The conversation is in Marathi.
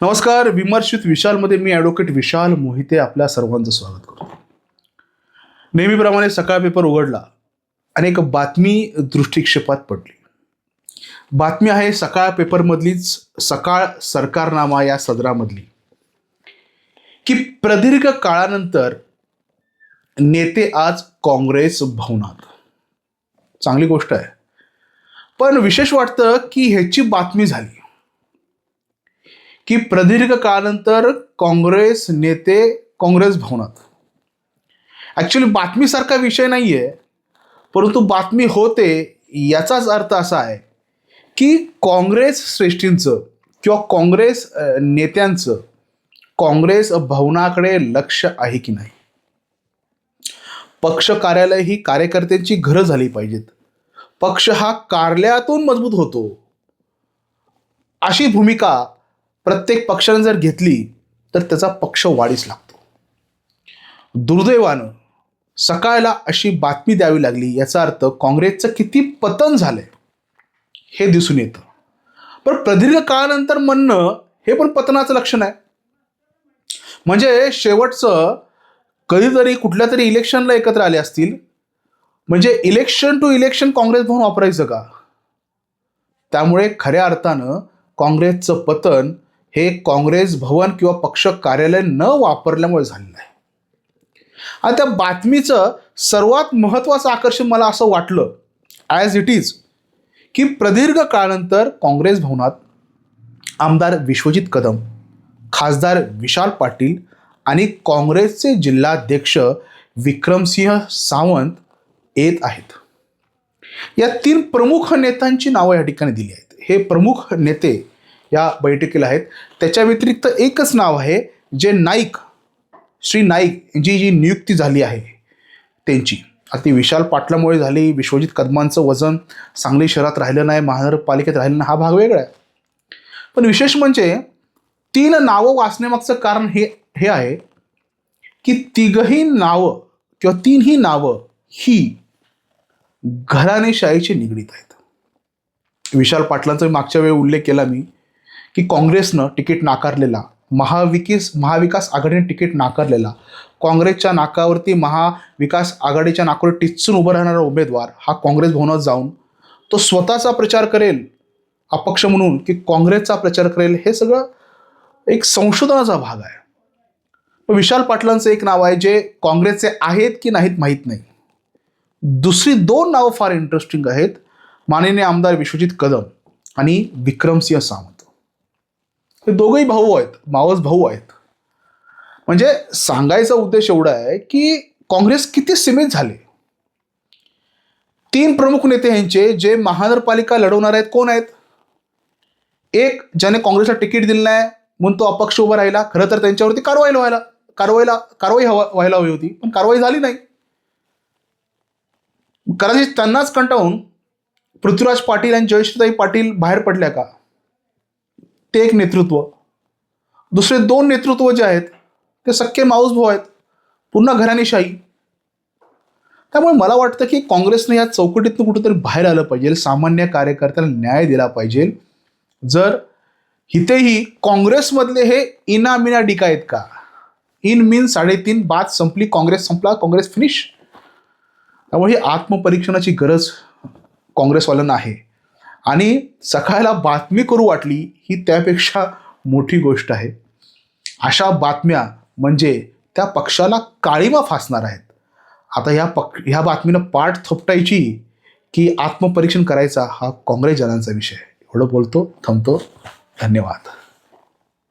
नमस्कार. विमर्शित विशालमध्ये मी ॲडव्होकेट विशाल मोहिते आपल्या सर्वांचं स्वागत करतो. नेहमीप्रमाणे सकाळ पेपर उघडला आणि एक बातमी दृष्टिक्षेपात पडली. बातमी आहे सकाळ पेपरमधलीच, सकाळ सरकारनामा या सदरामधली, की प्रदीर्घ काळानंतर नेते आज काँग्रेस भवनात. चांगली गोष्ट आहे, पण विशेष वाटतं की ह्याची बातमी झाली की प्रदीर्घ काळानंतर काँग्रेस नेते काँग्रेस भवनात. ॲक्च्युली बातमीसारखा विषय नाही आहे, परंतु बातमी होते याचाच अर्थ असा आहे की काँग्रेस श्रेष्ठींचं किंवा काँग्रेस नेत्यांचं काँग्रेस भवनाकडे लक्ष आहे की नाही. पक्ष कार्यालय ही कार्यकर्त्यांची घरं झाली पाहिजेत. पक्ष हा कार्यालयातून मजबूत होतो, अशी भूमिका प्रत्येक पक्षाने जर घेतली तर त्याचा पक्ष वाढीस लागतो. दुर्दैवानं सकाळला अशी बातमी द्यावी लागली, याचा अर्थ काँग्रेसचं किती पतन झालंय हे दिसून येतं. पण प्रदीर्घ काळानंतर म्हणणं हे पण पतनाचं लक्षण आहे. म्हणजे शेवटचं कधीतरी कुठल्या तरी इलेक्शनला एकत्र आले असतील, म्हणजे इलेक्शन टू इलेक्शन काँग्रेस भवन वापरायचं का? त्यामुळे खऱ्या अर्थानं काँग्रेसचं पतन हे काँग्रेस भवन किंवा पक्ष कार्यालय न वापरल्यामुळे झालेलं आहे. आणि त्या बातमीचं सर्वात महत्त्वाचं आकर्षण मला असं वाटलं ॲज इट इज, की प्रदीर्घ काळानंतर काँग्रेस भवनात आमदार विश्वजित कदम, खासदार विशाल पाटील आणि काँग्रेसचे जिल्हाध्यक्ष विक्रमसिंह सावंत येत आहेत. या तीन प्रमुख नेत्यांची नावं या ठिकाणी दिली आहेत. हे प्रमुख नेते या बैठकीला आहेत. त्याच्या व्यतिरिक्त एकच नाव आहे जे नाईक, श्री नाईक यांची जी नियुक्ती झाली आहे त्यांची. आता ती विशाल पाटलामुळे झाली. विश्वजित कदमांचं वजन सांगली शहरात राहिलं नाही, महानगरपालिकेत राहिलं नाही, हा भाग वेगळा आहे. पण विशेष म्हणजे तीन नावं वाचण्यामागचं कारण हे आहे की तिघही नावं किंवा तीनही नावं ही घराणेशाहीशी निगडीत आहेत. विशाल पाटलांचा मागच्या वेळी उल्लेख केला मी की काँग्रेसनं तिकीट नाकारलेला, महाविकास आघाडीने तिकीट नाकारलेला, काँग्रेसच्या नाकावरती महाविकास आघाडीच्या नाकावर टिचून उभं राहणारा उमेदवार हा काँग्रेस भवनात जाऊन तो स्वतःचा प्रचार करेल अपक्ष म्हणून की काँग्रेसचा प्रचार करेल, हे सगळं एक संशोधनाचा भाग आहे. पण विशाल पाटलांचं एक नाव आहे जे काँग्रेसचे आहेत की नाहीत माहीत नाही. दुसरी दोन नावं फार इंटरेस्टिंग आहेत, माननीय आमदार विश्वजित कदम आणि विक्रमसिंह सावंत. हे दोघंही भाऊ आहेत, मावस भाऊ आहेत. म्हणजे सांगायचा उद्देश एवढा आहे की काँग्रेस किती सीमित झाले. तीन प्रमुख नेते यांचे जे महानगरपालिका लढवणार आहेत कोण आहेत? एक ज्याने काँग्रेसला तिकीट दिलं नाही म्हणून तो अपक्ष उभा राहिला. खरं तर त्यांच्यावरती कारवाई व्हायला हवी होती, पण कारवाई झाली नाही. कदाचित त्यांनाच कंटाळून पृथ्वीराज पाटील आणि जयश्रीताई पाटील बाहेर पडल्या का? ते एक नेतृत्व. दुसरे दोन नेतृत्व जे आहेत ते सख्खे माऊस भाऊ आहेत, पुन्हा घराणेशाही. त्यामुळे मला वाटतं की काँग्रेसने या चौकटीतून कुठेतरी बाहेर आलं पाहिजे, सामान्य कार्यकर्त्याला न्याय दिला पाहिजे. जर इथेही काँग्रेसमधले हे इनामिना डिका आहेत का? इन मीन 3.5 बाद संपली, काँग्रेस संपला, काँग्रेस फिनिश. त्यामुळे ही आत्मपरीक्षणाची गरज काँग्रेसवाल्यांना आहे. आणि सकाळला बातमी करू वाटली ही त्यापेक्षा मोठी गोष्ट आहे. अशा बातम्या म्हणजे त्या पक्षाला काळिमा फासणार आहेत. आता ह्या बातमीनं पाठ थोपटायची की आत्मपरीक्षण करायचा हा काँग्रेस जनांचा विषय आहे. एवढं बोलतो, थांबतो. धन्यवाद.